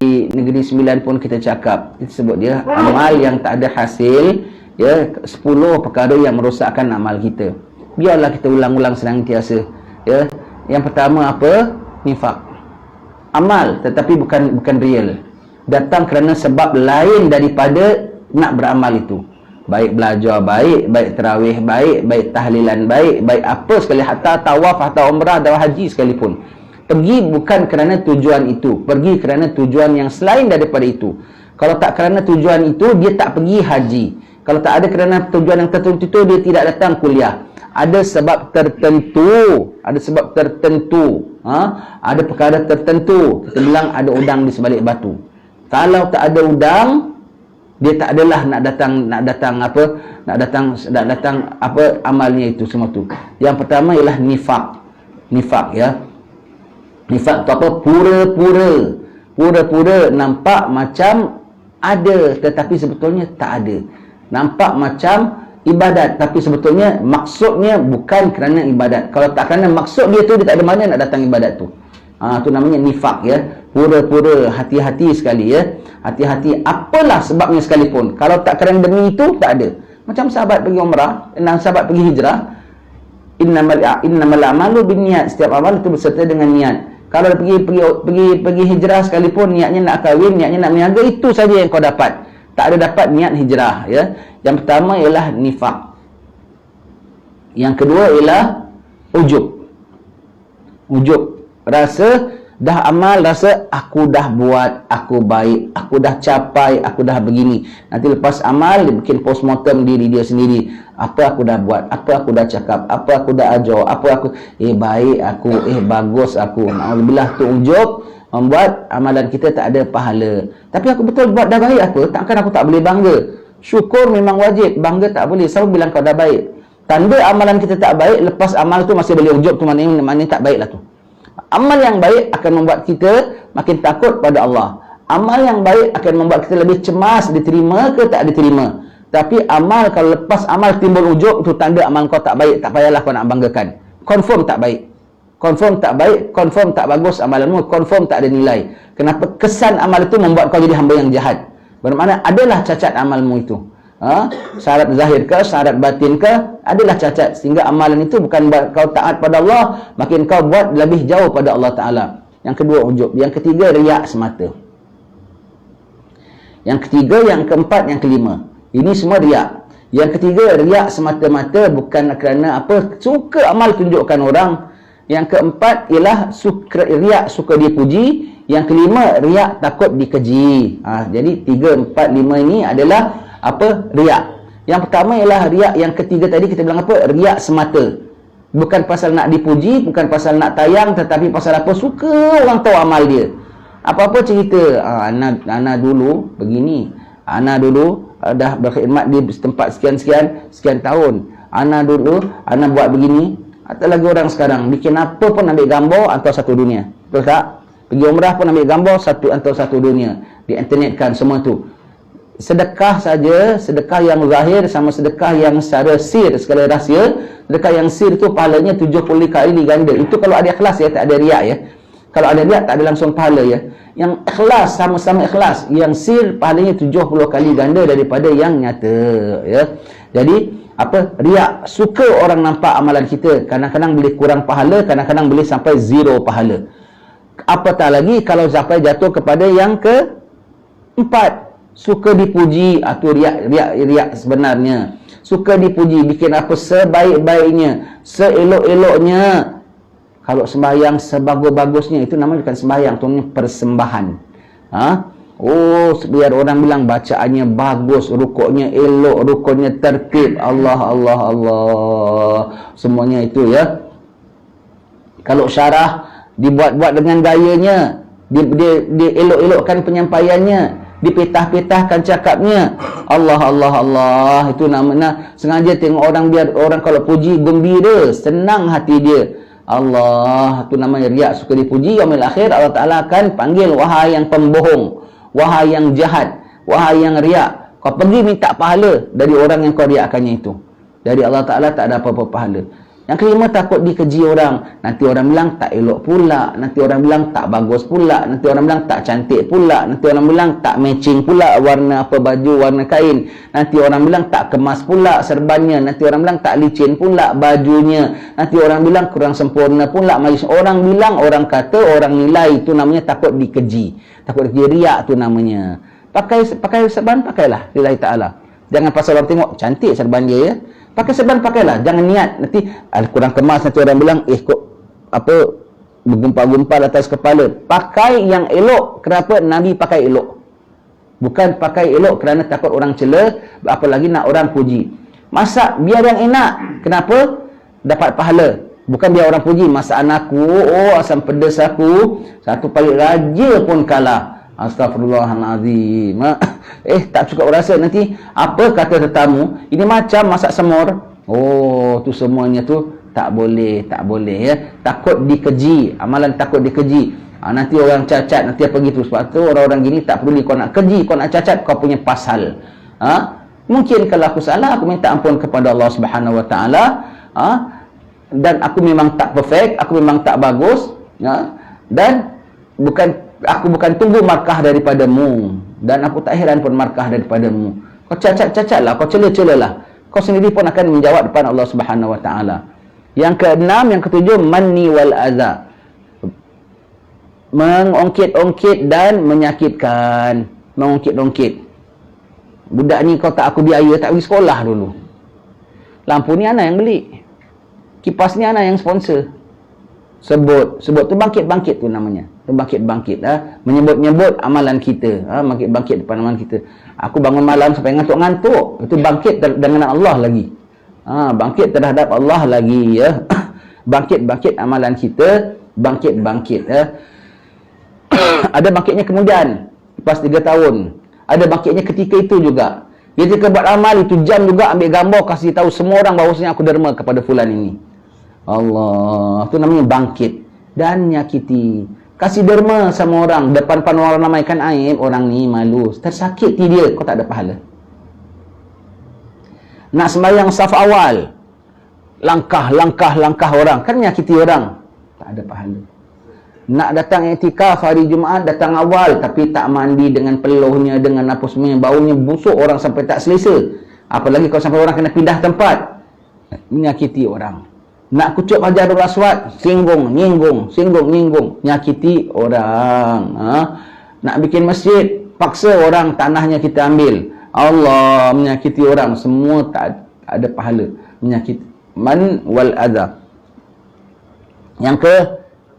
Negeri Sembilan pun kita cakap, kita sebut dia amal yang tak ada hasil, ya, 10 perkara yang merosakkan amal kita. Biarlah kita ulang-ulang senantiasa, ya. Yang pertama apa? Nifak. Amal tetapi bukan real, datang kerana sebab lain daripada nak beramal itu. Baik belajar baik, baik tarawih baik, baik tahlilan baik, baik apa sekali, hatta tawaf, hatta umrah dan haji sekalipun. Pergi bukan kerana tujuan itu, pergi kerana tujuan yang selain daripada itu. Kalau tak kerana tujuan itu, dia tak pergi haji. Kalau tak ada kerana tujuan yang tertentu itu, dia tidak datang kuliah. Ada sebab tertentu, ada perkara tertentu. Kita bilang ada udang di sebalik batu. Kalau tak ada udang, dia tak adalah nak datang apa amalnya itu semua tu. Yang pertama ialah nifak, ya. Nifak tu apa? Pura-pura nampak macam ada tetapi sebetulnya tak ada. Nampak macam ibadat tapi sebetulnya maksudnya bukan kerana ibadat. Kalau tak kerana maksud dia tu, dia tak ada mana nak datang ibadat tu. Tu namanya nifak, ya. Pura-pura, hati-hati sekali, ya. Hati-hati apalah sebabnya sekalipun. Kalau tak kerana demi itu, tak ada. Macam sahabat pergi umrah, sahabat pergi hijrah. Innamal a'malu binniat. Setiap amal itu berserta dengan niat. Kalau pergi hijrah sekalipun, niatnya nak kahwin, niatnya nak meniaga, itu saja yang kau dapat. Tak ada dapat niat hijrah, ya. Yang pertama ialah nifak. Yang kedua ialah ujub. Rasa dah amal, rasa aku dah buat, aku baik, aku dah capai, aku dah begini. Nanti lepas amal, dia bikin postmortem diri dia sendiri. Apa aku dah buat, apa aku dah cakap, apa aku dah ajar, apa aku baik aku, bagus aku. Alhamdulillah, tu ujub membuat amalan kita tak ada pahala. Tapi aku betul buat dah baik apa? Takkan aku tak boleh bangga. Syukur memang wajib, bangga tak boleh. Siapa bilang kau dah baik? Tanda amalan kita tak baik, lepas amal tu masih boleh ujub tu, maknanya tak baik lah tu. Amal yang baik akan membuat kita makin takut pada Allah. Amal yang baik akan membuat kita lebih cemas, diterima ke tak diterima. Tapi amal, kalau lepas amal timbul ujub, itu tanda amal kau tak baik. Tak payahlah kau nak banggakan. Confirm tak baik. Confirm tak bagus amalanmu, confirm tak ada nilai. Kenapa? Kesan amal itu membuat kau jadi hamba yang jahat. Bermakna adalah cacat amalmu itu. Syarat zahir ke, syarat batin ke, adalah cacat. Sehingga amalan itu bukan buat kau taat pada Allah, makin kau buat lebih jauh pada Allah Ta'ala. Yang kedua ujub. Yang ketiga riak semata. Yang ketiga, yang keempat, yang kelima. Ini semua riak. Yang ketiga riak semata-mata, bukan kerana apa, suka amal tunjukkan orang. Yang keempat ialah riak suka dipuji. Yang kelima riak takut dikeji. Jadi 3, 4, 5 ini adalah apa? Riak. Yang pertama ialah riak. Yang ketiga tadi kita bilang apa? Riak semata. Bukan pasal nak dipuji, bukan pasal nak tayang, tetapi pasal apa? Suka orang tahu amal dia. Apa-apa cerita, Ana dulu begini, Ana dulu dah berkhidmat di tempat sekian tahun, Ana dulu Ana buat begini. Atau lagi orang sekarang bikin apa pun ambil gambar, atau satu dunia. Betul tak? Pergi umrah pun ambil gambar, atau satu dunia. Di internetkan semua tu. Sedekah saja, sedekah yang zahir sama sedekah yang secara sir, sekali rahsia. Sedekah yang sir tu pahalanya 70 kali ganda. Itu kalau ada ikhlas, ya, tak ada riak, ya. Kalau ada riak tak ada langsung pahala, ya. Yang ikhlas, sama-sama ikhlas. Yang sir pahalanya 70 kali ganda daripada yang nyata, ya. Jadi apa? Riak. Suka orang nampak amalan kita. Kadang-kadang boleh kurang pahala, kadang-kadang boleh sampai 0 pahala. Apatah lagi kalau sampai jatuh kepada yang keempat, suka dipuji. Itu riak sebenarnya. Suka dipuji, bikin apa sebaik-baiknya, seelok-eloknya. Kalau sembahyang sebagus-bagusnya, itu namanya bukan sembahyang, itu namanya persembahan. Biar orang bilang bacaannya bagus, rukuknya elok, rukunnya tertib, Allah. Semuanya itu, ya. Kalau syarah dibuat-buat dengan gayanya, dia elok-elokkan penyampaiannya, dipetah-petahkan cakapnya, Allah. Itu namanya sengaja tengok orang, biar orang kalau puji gembira, senang hati dia. Allah, itu namanya riak, suka dipuji. Yaumil akhir Allah Ta'ala akan panggil, wahai yang pembohong, wahai yang jahat, wahai yang riak, kau pergi minta pahala dari orang yang kau riakkannya itu. Dari Allah Ta'ala tak ada apa-apa pahala. Yang kelima, takut dikeji orang. Nanti orang bilang tak elok pula, nanti orang bilang tak bagus pula, nanti orang bilang tak cantik pula, nanti orang bilang tak matching pula warna apa baju, warna kain, nanti orang bilang tak kemas pula serbannya, nanti orang bilang tak licin pula bajunya, nanti orang bilang kurang sempurna pula majlis. Orang bilang, orang kata, orang nilai, itu namanya takut dikeji. Takut dikeji, riak tu namanya. Pakai serban, pakailah lillahi ta'ala. Jangan pasal orang tengok cantik serban dia ya. Pakai serban, pakailah. Jangan niat nanti kurang kemas, nanti orang bilang kok apa bergumpal-gumpal atas kepala. Pakai yang elok. Kenapa Nabi pakai elok? Bukan pakai elok kerana takut orang cela, apalagi nak orang puji. Masak biar yang enak. Kenapa? Dapat pahala. Bukan biar orang puji. Masakan aku, oh asam pedas aku, satu paling raja pun kalah. Astaghfirullahaladzim. Tak cukup rasa nanti apa kata tetamu, ini macam masak semur. Oh, tu semuanya tu tak boleh ya. Takut dikeji, amalan takut dikeji. Nanti orang cacat, nanti apa gitu. Sebab tu orang-orang gini tak perlu kau nak keji, kau nak cacat, kau punya pasal. Mungkin kalau aku salah, aku minta ampun kepada Allah Subhanahu Wa Taala. Dan aku memang tak perfect, aku memang tak bagus. Dan aku bukan tunggu markah daripadamu, dan aku tak heran pun markah daripadamu. Kau cacat-cacatlah, kau cela-celalah, kau sendiri pun akan menjawab depan Allah Subhanahu Wa Taala. Yang keenam, yang ketujuh, manni wal adza, mengongkit-ongkit dan menyakitkan. Mengongkit-ongkit, budak ni kau tak aku biaya, tak pergi sekolah dulu. Lampu ni anak yang beli, kipas ni anak yang sponsor. Sebut tu bangkit-bangkit tu namanya. Tu bangkit-bangkit, menyebut-nyebut amalan kita, bangkit-bangkit depan amalan kita. Aku bangun malam sampai ngantuk-ngantuk, itu bangkit dengan Allah lagi. Bangkit terhadap Allah lagi ya. Bangkit-bangkit amalan kita, bangkit-bangkit ya. Ada bangkitnya kemudian lepas 3 tahun. Ada bangkitnya ketika itu juga. Ketika buat amal itu jam juga, ambil gambar kasih tahu semua orang bahawasanya aku derma kepada fulan ini. Allah, itu namanya bangkit. Dan nyakiti, kasih derma sama orang, depan orang ramaikan aib, orang ni malu, tersakiti dia, kau tak ada pahala. Nak sembahyang saf awal, langkah orang, kan nyakiti orang, tak ada pahala. Nak datang iktikaf hari Jumaat, datang awal tapi tak mandi dengan peluhnya, dengan apa semuanya, baunya busuk, orang sampai tak selesa. Apalagi kalau sampai orang kena pindah tempat, menyakiti orang. Nak kucuk Hajarul Aswad, singgung, nyinggung, nyakiti orang. Nak bikin masjid, paksa orang tanahnya kita ambil. Allah, menyakiti orang. Semua tak ada pahala. Menyakiti. Man wal adza. Yang ke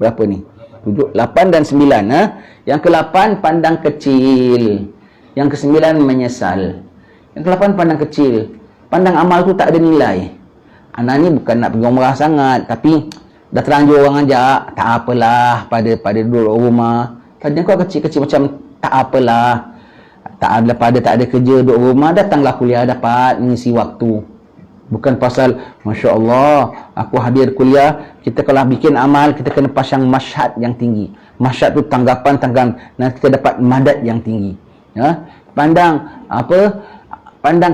berapa ni? 7, 8 dan 9. Yang ke-8, pandang kecil. Yang ke-9, menyesal. Yang ke-8, pandang kecil. Pandang amal tu tak ada nilai. Anak ni bukan nak pergi umrah sangat, tapi dah terlanjur orang ajak, tak apalah, pada duduk rumah. Tadi kau kecil-kecil macam tak apalah, tak ada kerja, duduk rumah, datanglah kuliah, dapat mengisi waktu. Bukan pasal Masya Allah aku hadir kuliah. Kita kalau bikin amal, kita kena pasang masyhad yang tinggi. Masyhad tu tanggapan nanti kita dapat madat yang tinggi ya. Pandang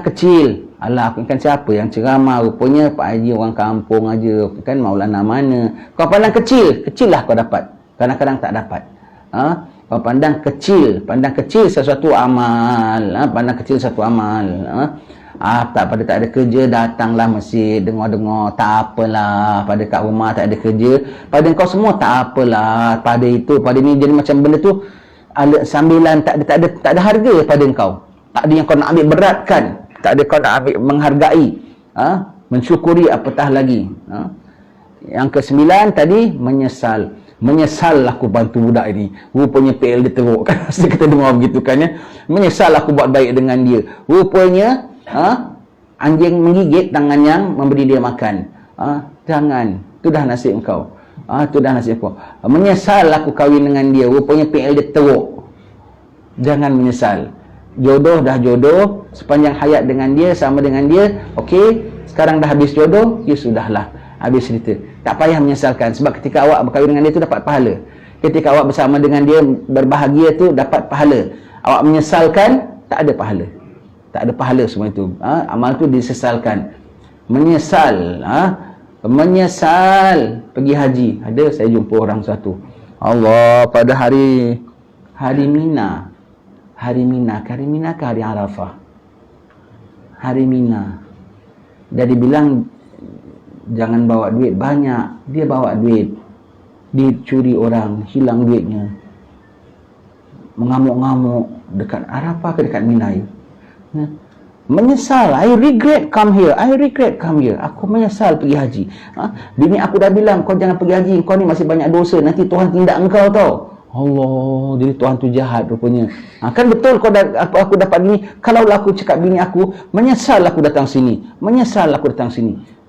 kecil. Alah, aku kan siapa yang ceramah? Rupanya Pak Haji orang kampung aja, kan maulana mana. Kau pandang kecil, kecil lah kau dapat. Kadang-kadang tak dapat. Kau pandang kecil sesuatu amal. Pandang kecil satu amal. Tak ada kerja, datanglah masjid, dengar-dengar, tak apalah. Pada kat rumah tak ada kerja, pada kau semua tak apalah. Pada itu, pada ni, jadi macam benda tu ada sambilan, tak ada harga pada kau. Tak ada yang kau nak ambil beratkan. Tak ada kau nak ambil menghargai, mensyukuri, apatah lagi. Yang ke-9 tadi, menyesal aku bantu budak ini. Rupanya PL dia teruk kan. Mesti kita dengar begitu kan ya. Menyesal aku buat baik dengan dia. Rupanya anjing menggigit tangan yang memberi dia makan. Jangan, itu dah nasib engkau. Itu dah nasib engkau. Menyesal aku kahwin dengan dia. Rupanya PL dia teruk. Jangan menyesal. Jodoh dah jodoh, sepanjang hayat dengan dia, sama dengan dia, okey, sekarang dah habis jodoh, ya sudahlah, habis cerita. Tak payah menyesalkan, sebab ketika awak berkahwin dengan dia tu dapat pahala. Ketika awak bersama dengan dia berbahagia tu dapat pahala. Awak menyesalkan, tak ada pahala. Tak ada pahala semua itu. Amal tu disesalkan. Menyesal, Menyesal pergi haji. Ada saya jumpa orang satu. Allah, pada hari Mina. Hari Mina ke hari Arafah? Hari Mina. Dia dibilang jangan bawa duit banyak. Dia bawa duit. Dicuri orang, hilang duitnya. Mengamuk-ngamuk dekat Arafah ke dekat Mina. Menyesal. I regret come here. Aku menyesal pergi haji. Bini aku dah bilang, kau jangan pergi haji. Kau ni masih banyak dosa. Nanti Tuhan tindak engkau tau. Allah, jadi Tuhan tu jahat rupanya. Kan betul aku dapat gini. Kalau aku cakap bini aku, menyesal aku datang sini.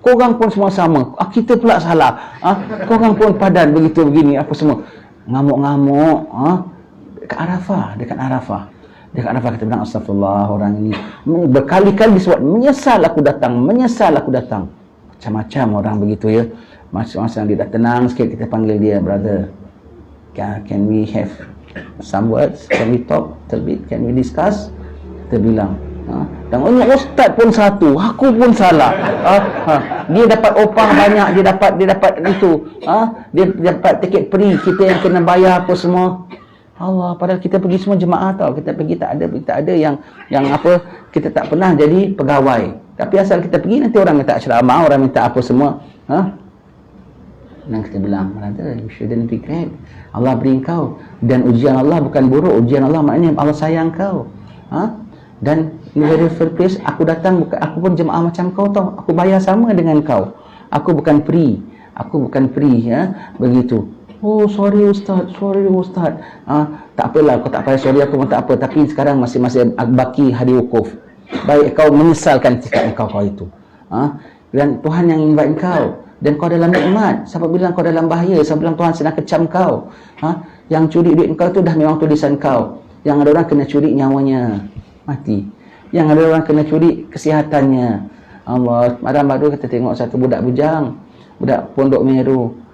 Korang pun semua sama. Kita pula salah. Korang pun padan begitu begini apa semua. Ngamuk-ngamuk. Dekat Arafah kita bilang astagfirullah, orang ini berkali-kali disebut menyesal aku datang. Macam-macam orang begitu ya. Masa dia dah tenang sikit, kita panggil dia, brother, can we have some words, can we talk a little bit, can we discuss? Kita bilang dan ustaz pun satu, aku pun salah. Dia dapat opah banyak, dia dapat itu, dia dapat tiket free, kita yang kena bayar apa semua. Allah, padahal kita pergi semua jemaah tau. Kita pergi tak ada yang apa, kita tak pernah jadi pegawai. Tapi asal kita pergi, nanti orang minta ceramah, orang minta apa semua. Dan kita bilang, brother, you shouldn't regret. Allah beri kau. Dan ujian Allah bukan buruk. Ujian Allah maknanya Allah sayang kau. Dan in the very first place, aku datang, aku pun jemaah macam kau tau. Aku bayar sama dengan kau. Aku bukan free. Begitu. Oh, sorry Ustaz. Tak apalah, kau tak payah sorry, aku pun tak apa. Tapi sekarang masih baki hari wukuf. Baik kau menyesalkan sikap kau itu. Dan Tuhan yang invite kau. Dan kau dalam nikmat. Siapa bilang kau dalam bahaya? Siapa bilang Tuhan sedang kecam kau? Yang curi duit kau tu dah memang tulisan kau. Yang ada orang kena curi nyawanya, mati. Yang ada orang kena curi kesihatannya. Allah, malam baru kita tengok satu budak bujang, budak Pondok Meru.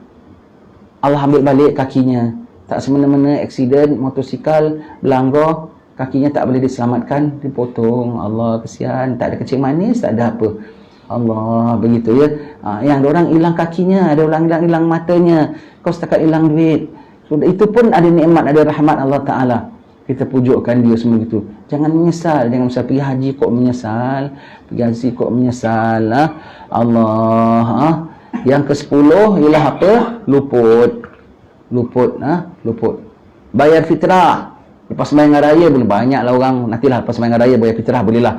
Allah ambil balik kakinya. Tak semena-mena aksiden motosikal berlanggar, kakinya tak boleh diselamatkan, dipotong. Allah, kesian, tak ada kencing manis, tak ada apa. Allah, begitu ya. Yang ada orang hilang kakinya, ada orang hilang matanya, kau setakat hilang duit. Sudah, itu pun ada nikmat, ada rahmat Allah Ta'ala. Kita pujukkan dia semua gitu. Jangan menyesal, jangan pergi haji kok menyesal. Allah. Yang ke-10 ialah apa? Luput. Bayar fitrah. Lepas sembahyang raya boleh, banyaklah orang. Nantilah lepas sembahyang raya bayar fitrah bolehlah.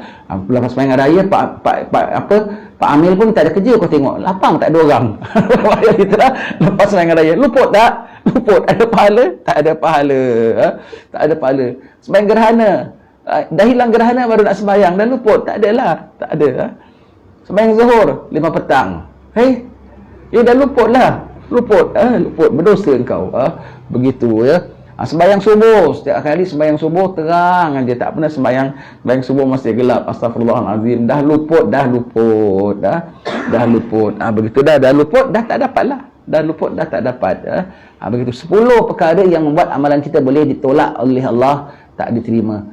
Lepas sembahyang raya Pak Amil pun tak ada kerja, kau tengok. Lapang tak ada orang. Bayar fitrah lepas sembahyang raya. Luput tak? Luput. Ada pahala? Tak ada pahala. Tak ada pahala. Sembahyang gerhana. Dah hilang gerhana baru nak sembahyang dan luput. Tak adalah. Tak ada. Sembahyang zuhur 5 petang. Dah luput lah. Luput berdosa engkau. Begitu ya. Sembahyang subuh, setiap kali sembahyang subuh terang dia, tak pernah sembahyang subuh masih gelap. Astagfirullahalazim. Dah luput. Begitu dah luput, dah tak dapat lah. Dah luput, dah tak dapat. Begitu 10 perkara yang membuat amalan kita boleh ditolak oleh Allah, tak diterima.